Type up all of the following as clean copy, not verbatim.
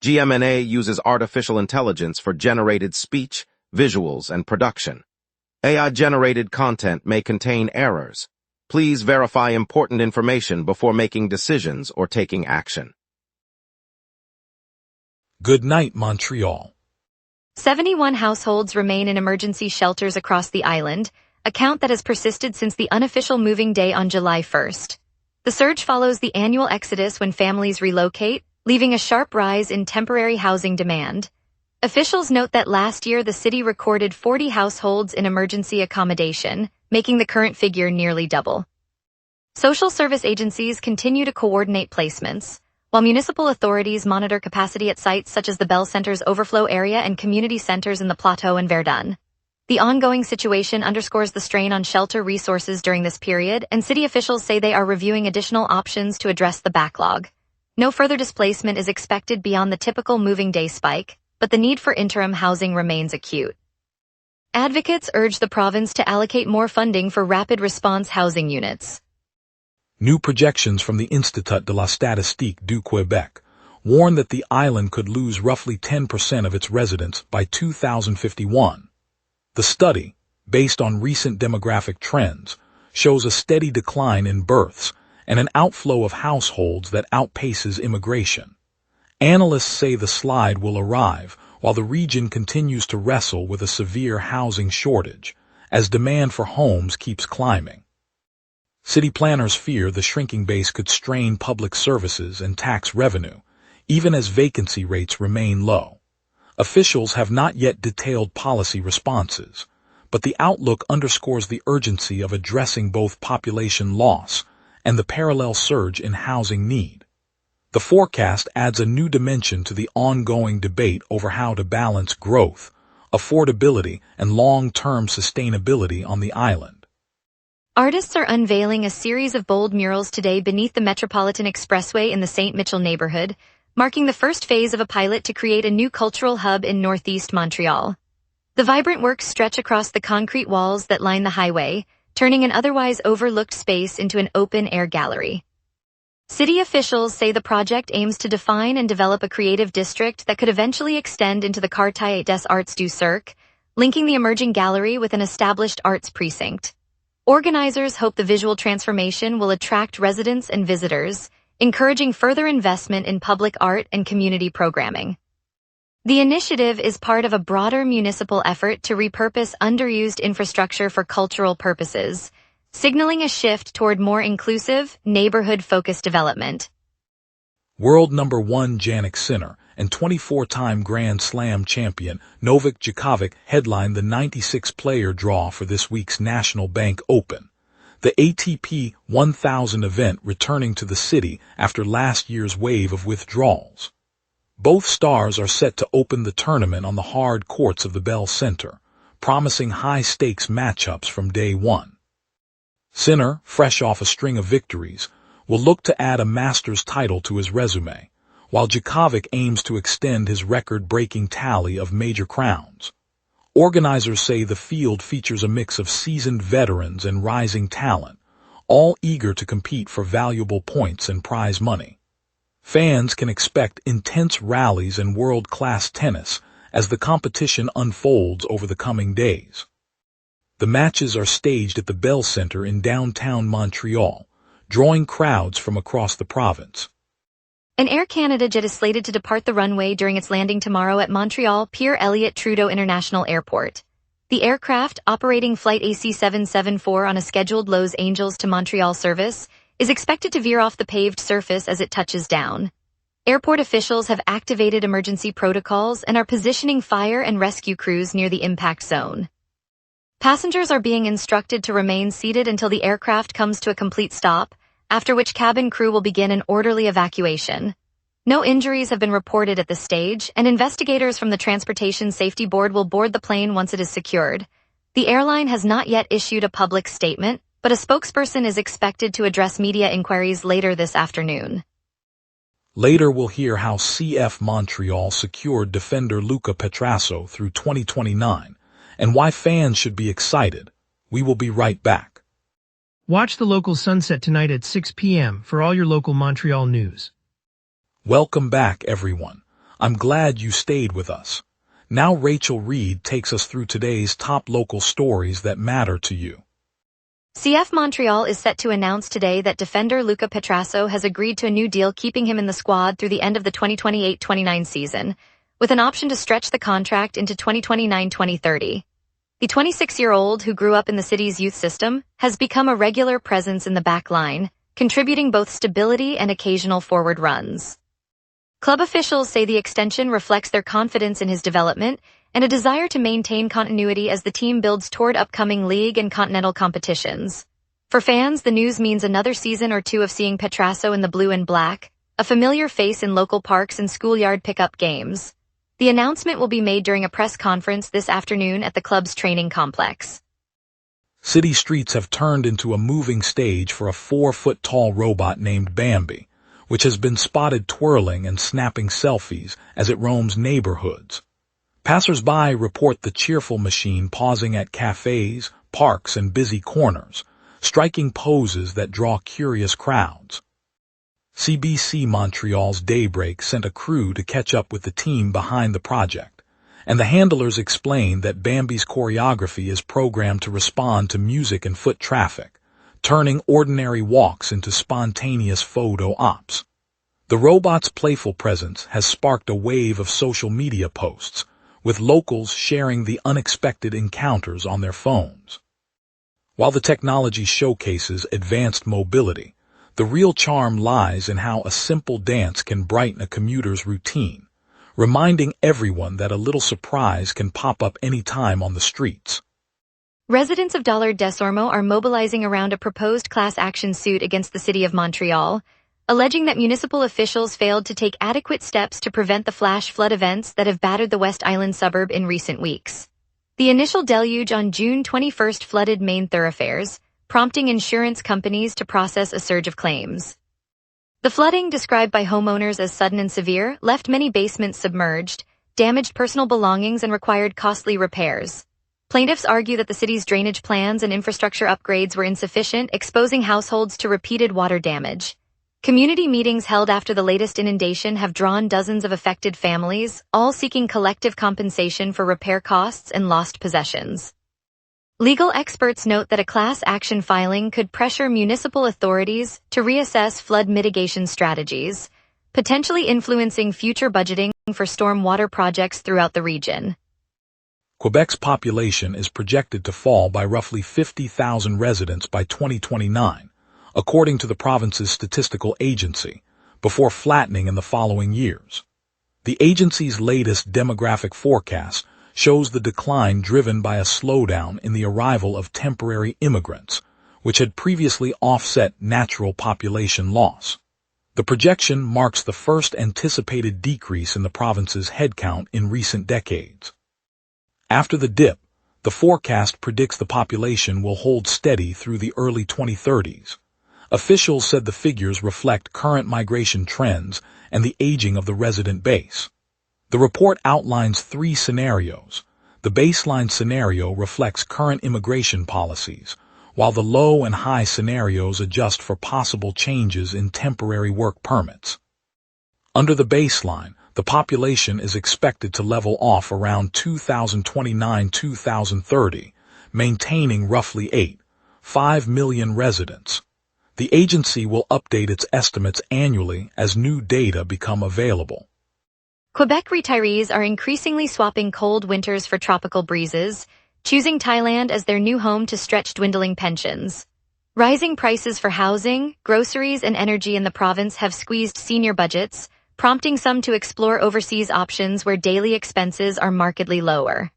GMNA uses artificial intelligence for generated speech, visuals, and production. AI-generated content may contain errors. Please verify important information before making decisions or taking action. Good night, Montreal. 71 households remain in emergency shelters across the island, a count that has persisted since the unofficial moving day on July 1st. The surge follows the annual exodus when families relocate, leaving a sharp rise in temporary housing demand. Officials note that last year the city recorded 40 households in emergency accommodation, making the current figure nearly double. Social service agencies continue to coordinate placements, while municipal authorities monitor capacity at sites such as the Bell Center's overflow area and community centers in the Plateau and Verdun. The ongoing situation underscores the strain on shelter resources during this period, and city officials say they are reviewing additional options to address the backlog. No further displacement is expected beyond the typical moving day spike, but the need for interim housing remains acute. Advocates urge the province to allocate more funding for rapid response housing units. New projections from the Institut de la Statistique du Québec warn that the island could lose roughly 10% of its residents by 2051. The study, based on recent demographic trends, shows a steady decline in births and an outflow of households that outpaces immigration. Analysts say the slide will arrive while the region continues to wrestle with a severe housing shortage, as demand for homes keeps climbing. City planners fear the shrinking base could strain public services and tax revenue, even as vacancy rates remain low. Officials have not yet detailed policy responses, but the outlook underscores the urgency of addressing both population loss and the parallel surge in housing need. The forecast adds a new dimension to the ongoing debate over how to balance growth, affordability, and long-term sustainability on the island. Artists are unveiling a series of bold murals today beneath the Metropolitan Expressway in the St. Mitchell neighborhood, marking the first phase of a pilot to create a new cultural hub in northeast Montreal. The vibrant works stretch across the concrete walls that line the highway, turning an otherwise overlooked space into an open-air gallery. City officials say the project aims to define and develop a creative district that could eventually extend into the Quartier des Arts du Cirque, linking the emerging gallery with an established arts precinct. Organizers hope the visual transformation will attract residents and visitors, encouraging further investment in public art and community programming. The initiative is part of a broader municipal effort to repurpose underused infrastructure for cultural purposes, signaling a shift toward more inclusive, neighborhood-focused development. World number 1 Jannik Sinner and 24-time Grand Slam champion Novak Djokovic headlined the 96-player draw for this week's National Bank Open, the ATP 1000 event returning to the city after last year's wave of withdrawals. Both stars are set to open the tournament on the hard courts of the Bell Center, promising high-stakes matchups from day one. Sinner, fresh off a string of victories, will look to add a Masters title to his resume, while Djokovic aims to extend his record-breaking tally of major crowns. Organizers say the field features a mix of seasoned veterans and rising talent, all eager to compete for valuable points and prize money. Fans can expect intense rallies and world-class tennis as the competition unfolds over the coming days. The matches are staged at the Bell Center in downtown Montreal, drawing crowds from across the province. An Air Canada jet is slated to depart the runway during its landing tomorrow at Montreal Pierre Elliott Trudeau International Airport. The aircraft, operating Flight AC-774 on a scheduled Los Angeles to Montreal service, is expected to veer off the paved surface as it touches down. Airport officials have activated emergency protocols and are positioning fire and rescue crews near the impact zone. Passengers are being instructed to remain seated until the aircraft comes to a complete stop, after which cabin crew will begin an orderly evacuation. No injuries have been reported at this stage, and investigators from the Transportation Safety Board will board the plane once it is secured. The airline has not yet issued a public statement, but a spokesperson is expected to address media inquiries later this afternoon. Later we'll hear how CF Montreal secured defender Luca Petrasso through 2029, and why fans should be excited. We will be right back. Watch the local sunset tonight at 6 p.m. for all your local Montreal news. Welcome back, everyone. I'm glad you stayed with us. Now Reid takes us through today's top local stories that matter to you. CF Montreal is set to announce today that defender Luca Petrasso has agreed to a new deal keeping him in the squad through the end of the 2028-29 season, with an option to stretch the contract into 2029-2030. The 26-year-old, who grew up in the city's youth system, has become a regular presence in the back line, contributing both stability and occasional forward runs. Club officials say the extension reflects their confidence in his development and a desire to maintain continuity as the team builds toward upcoming league and continental competitions. For fans, the news means another season or two of seeing Petrasso in the blue and black, a familiar face in local parks and schoolyard pickup games. The announcement will be made during a press conference this afternoon at the club's training complex. City streets have turned into a moving stage for a 4-foot-tall robot named Bambi, which has been spotted twirling and snapping selfies as it roams neighborhoods. Passers-by report the cheerful machine pausing at cafes, parks, and busy corners, striking poses that draw curious crowds. CBC Montreal's Daybreak sent a crew to catch up with the team behind the project, and the handlers explained that Bambi's choreography is programmed to respond to music and foot traffic, turning ordinary walks into spontaneous photo ops. The robot's playful presence has sparked a wave of social media posts, with locals sharing the unexpected encounters on their phones. While the technology showcases advanced mobility, the real charm lies in how a simple dance can brighten a commuter's routine, reminding everyone that a little surprise can pop up any time on the streets. Residents of Desormeaux are mobilizing around a proposed class action suit against the city of Montreal, alleging that municipal officials failed to take adequate steps to prevent the flash flood events that have battered the West Island suburb in recent weeks. The initial deluge on June 21 flooded main thoroughfares, prompting insurance companies to process a surge of claims. The flooding, described by homeowners as sudden and severe, left many basements submerged, damaged personal belongings, and required costly repairs. Plaintiffs argue that the city's drainage plans and infrastructure upgrades were insufficient, exposing households to repeated water damage. Community meetings held after the latest inundation have drawn dozens of affected families, all seeking collective compensation for repair costs and lost possessions. Legal experts note that a class action filing could pressure municipal authorities to reassess flood mitigation strategies, potentially influencing future budgeting for stormwater projects throughout the region. Quebec's population is projected to fall by roughly 50,000 residents by 2029, according to the province's statistical agency, before flattening in the following years. The agency's latest demographic forecast shows the decline driven by a slowdown in the arrival of temporary immigrants, which had previously offset natural population loss. The projection marks the first anticipated decrease in the province's headcount in recent decades. After the dip, the forecast predicts the population will hold steady through the early 2030s. Officials said the figures reflect current migration trends and the aging of the resident base. The report outlines 3 scenarios. The baseline scenario reflects current immigration policies, while the low and high scenarios adjust for possible changes in temporary work permits. Under the baseline, the population is expected to level off around 2029-2030, maintaining roughly 8.5 million residents. The agency will update its estimates annually as new data become available. Quebec retirees are increasingly swapping cold winters for tropical breezes, choosing Thailand as their new home to stretch dwindling pensions. Rising prices for housing, groceries, and energy in the province have squeezed senior budgets, prompting some to explore overseas options where daily expenses are markedly lower.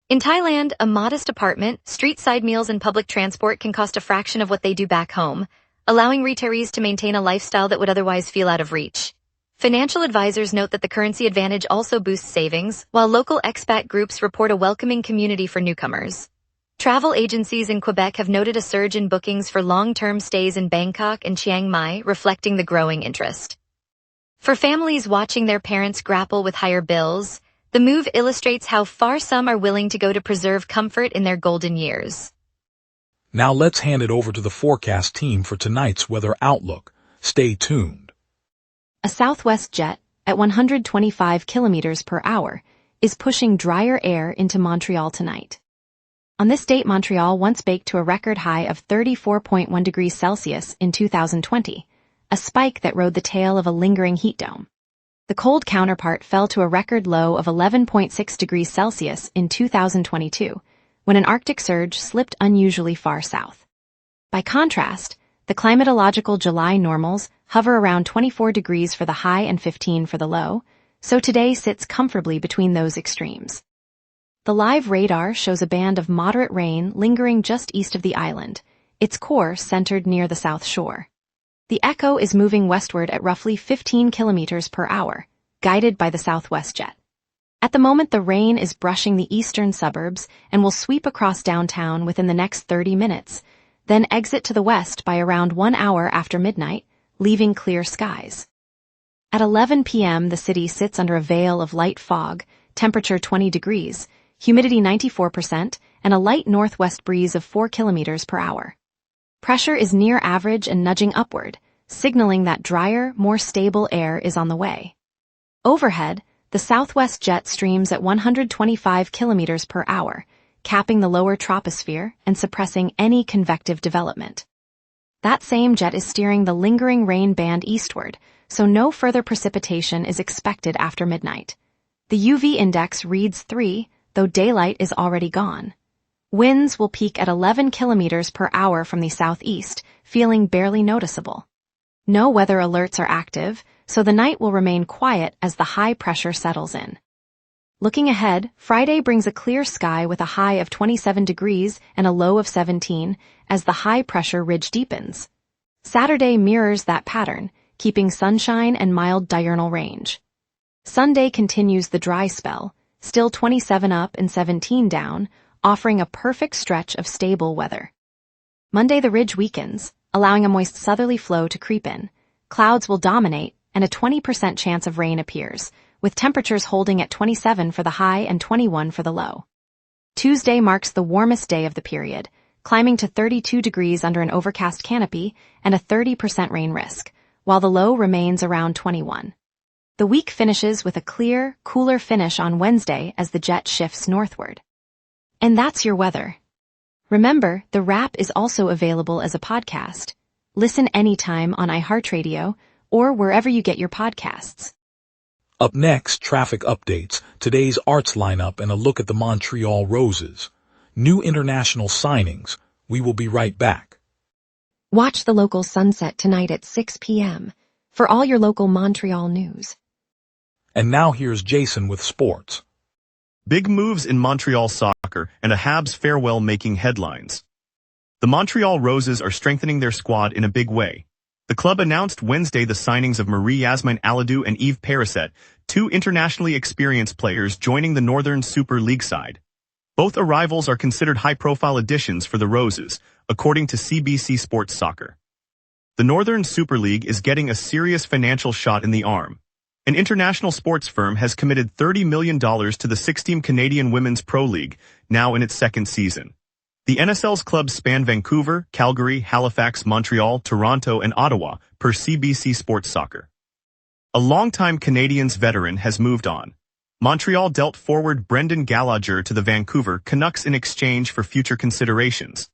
In Thailand, a modest apartment, street-side meals, and public transport can cost a fraction of what they do back home, allowing retirees to maintain a lifestyle that would otherwise feel out of reach. Financial advisors note that the currency advantage also boosts savings, while local expat groups report a welcoming community for newcomers. Travel agencies in Quebec have noted a surge in bookings for long-term stays in Bangkok and Chiang Mai, reflecting the growing interest. For families watching their parents grapple with higher bills, the move illustrates how far some are willing to go to preserve comfort in their golden years. Now let's hand it over to the forecast team for tonight's weather outlook. Stay tuned. A southwest jet, at 125 kilometers per hour, is pushing drier air into Montreal tonight. On this date, Montreal once baked to a record high of 34.1 degrees Celsius in 2020, a spike that rode the tail of a lingering heat dome. The cold counterpart fell to a record low of 11.6 degrees Celsius in 2022, when an Arctic surge slipped unusually far south. By contrast, the climatological July normals hover around 24 degrees for the high and 15 for the low, so today sits comfortably between those extremes. The live radar shows a band of moderate rain lingering just east of the island, its core centered near the south shore. The echo is moving westward at roughly 15 kilometers per hour, guided by the southwest jet. At the moment, the rain is brushing the eastern suburbs and will sweep across downtown within the next 30 minutes, then exit to the west by around 1 hour after midnight, leaving clear skies. At 11 p.m., the city sits under a veil of light fog, temperature 20 degrees, humidity 94%, and a light northwest breeze of 4 kilometers per hour. Pressure is near average and nudging upward, signaling that drier, more stable air is on the way. Overhead, the southwest jet streams at 125 kilometers per hour, capping the lower troposphere and suppressing any convective development. That same jet is steering the lingering rain band eastward, so no further precipitation is expected after midnight. The UV index reads 3, though daylight is already gone. Winds will peak at 11 kilometers per hour from the southeast, feeling barely noticeable. No weather alerts are active, so the night will remain quiet as the high pressure settles in. Looking ahead, Friday brings a clear sky with a high of 27 degrees and a low of 17 as the high pressure ridge deepens. Saturday mirrors that pattern, keeping sunshine and mild diurnal range. Sunday continues the dry spell, still 27 up and 17 down, offering a perfect stretch of stable weather. Monday the ridge weakens, allowing a moist southerly flow to creep in. Clouds will dominate, and a 20% chance of rain appears, with temperatures holding at 27 for the high and 21 for the low. Tuesday marks the warmest day of the period, climbing to 32 degrees under an overcast canopy and a 30% rain risk, while the low remains around 21. The week finishes with a clear, cooler finish on Wednesday as the jet shifts northward. And that's your weather. Remember, the wrap is also available as a podcast. Listen anytime on iHeartRadio or wherever you get your podcasts. Up next, traffic updates, today's arts lineup, and a look at the Montreal Roses. New international signings. We will be right back. Watch the local sunset tonight at 6 p.m. for all your local Montreal news. And now here's Jason with sports. Big moves in Montreal soccer and a Habs farewell making headlines. The Montreal Roses are strengthening their squad in a big way. The club announced Wednesday the signings of Marie-Yasmin Aladou and Yves Perisset, two internationally experienced players joining the Northern Super League side. Both arrivals are considered high-profile additions for the Roses, according to CBC Sports Soccer. The Northern Super League is getting a serious financial shot in the arm. An international sports firm has committed $30 million to the six-team Canadian Women's Pro League, now in its second season. The NSL's clubs span Vancouver, Calgary, Halifax, Montreal, Toronto, and Ottawa, per CBC Sports Soccer. A longtime Canadiens veteran has moved on. Montreal dealt forward Brendan Gallagher to the Vancouver Canucks in exchange for future considerations.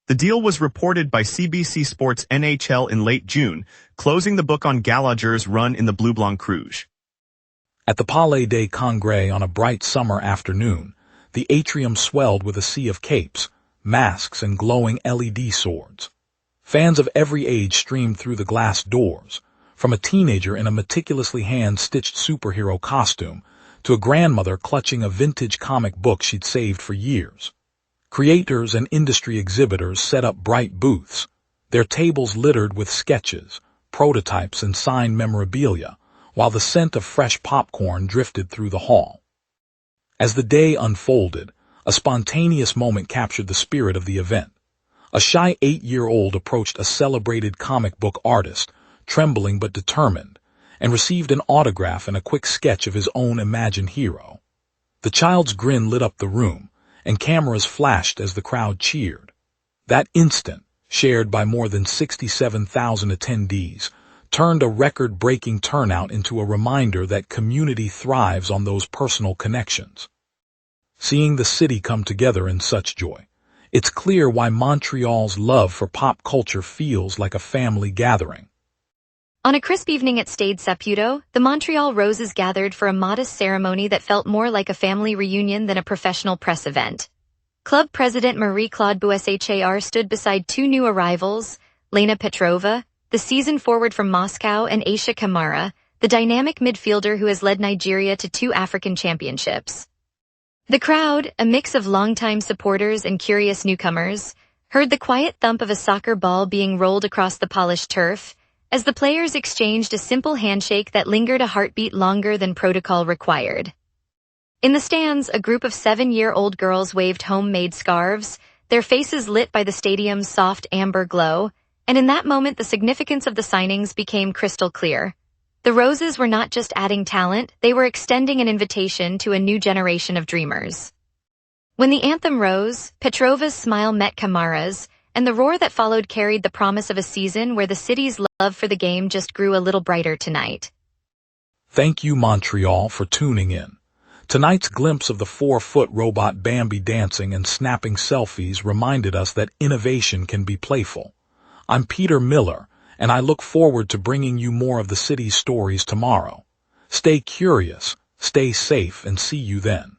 The deal was reported by CBC Sports NHL in late June, closing the book on Gallagher's run in the Bleu Blanc Rouge. At the Palais des Congrès on a bright summer afternoon, the atrium swelled with a sea of capes, masks, and glowing LED swords. Fans of every age streamed through the glass doors, from a teenager in a meticulously hand-stitched superhero costume to a grandmother clutching a vintage comic book she'd saved for years. Creators and industry exhibitors set up bright booths, their tables littered with sketches, prototypes, and signed memorabilia, while the scent of fresh popcorn drifted through the hall. As the day unfolded, a spontaneous moment captured the spirit of the event. A shy 8-year-old approached a celebrated comic book artist, trembling but determined, and received an autograph and a quick sketch of his own imagined hero. The child's grin lit up the room, and cameras flashed as the crowd cheered. That instant, shared by more than 67,000 attendees, turned a record-breaking turnout into a reminder that community thrives on those personal connections. Seeing the city come together in such joy, it's clear why Montreal's love for pop culture feels like a family gathering. On a crisp evening at Stade Saputo, the Montreal Roses gathered for a modest ceremony that felt more like a family reunion than a professional press event. Club president Marie-Claude Boussachar stood beside two new arrivals, Lena Petrova, the season forward from Moscow, and Aisha Kamara, the dynamic midfielder who has led Nigeria to 2 African championships. The crowd, a mix of longtime supporters and curious newcomers, heard the quiet thump of a soccer ball being rolled across the polished turf, as the players exchanged a simple handshake that lingered a heartbeat longer than protocol required. In the stands, a group of 7-year-old girls waved homemade scarves, their faces lit by the stadium's soft amber glow, and in that moment the significance of the signings became crystal clear. The Roses were not just adding talent, they were extending an invitation to a new generation of dreamers. When the anthem rose, Petrova's smile met Kamara's, and the roar that followed carried the promise of a season where the city's love for the game just grew a little brighter tonight. Thank you, Montreal, for tuning in. Tonight's glimpse of the 4-foot robot Bambi dancing and snapping selfies reminded us that innovation can be playful. I'm Peter Miller, and I look forward to bringing you more of the city's stories tomorrow. Stay curious, stay safe, and see you then.